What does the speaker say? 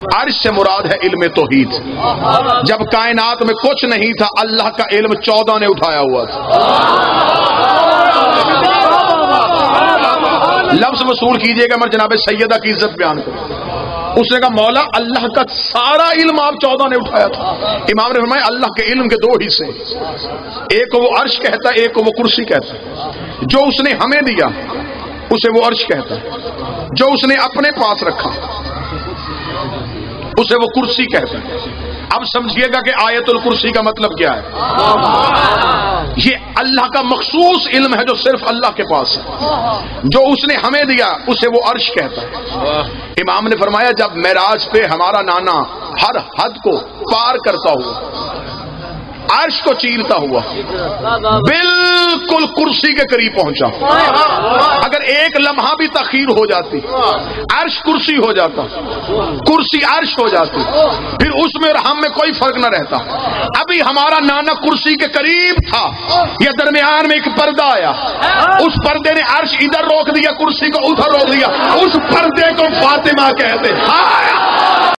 عرش سے مراد ہے علم توحید. جب کائنات میں کچھ نہیں تھا اللہ کا علم 14 نے اٹھایا ہوا تھا. لفظ وصول کیجئے گا. میں جناب سیدہ کی عزت بیان کروں. اس نے کہا مولا اللہ کا سارا علم آپ 14 نے اٹھایا تھا. امام نے فرمایا اللہ کے علم کے 2 حصے، ایک کو وہ عرش کہتا ہے، ایک کو وہ کرسی کہتا ہے. جو اس نے ہمیں دیا اسے وہ عرش کہتا ہے، جو اس نے اپنے پاس رکھا اسے وہ کرسی کہتا ہے. اب سمجھیے گا کہ آیت الکرسی کا مطلب کیا ہے. یہ اللہ کا مخصوص علم ہے جو صرف اللہ کے پاس ہے. جو اس نے ہمیں دیا اسے وہ عرش کہتا ہے. امام نے فرمایا جب معراج پہ ہمارا نانا ہر حد کو پار کرتا ہوا، عرش کو چیرتا ہوا بالکل کرسی کے قریب پہنچا، اگر ایک لمحہ بھی تاخیر ہو جاتی عرش کرسی ہو جاتا، کرسی عرش ہو جاتی، پھر اس میں اور ہم میں کوئی فرق نہ رہتا. ابھی ہمارا نانا کرسی کے قریب تھا، یا درمیان میں ایک پردہ آیا، اس پردے نے عرش ادھر روک دیا، کرسی کو ادھر روک دیا. اس پردے کو فاطمہ کہتے ہیں.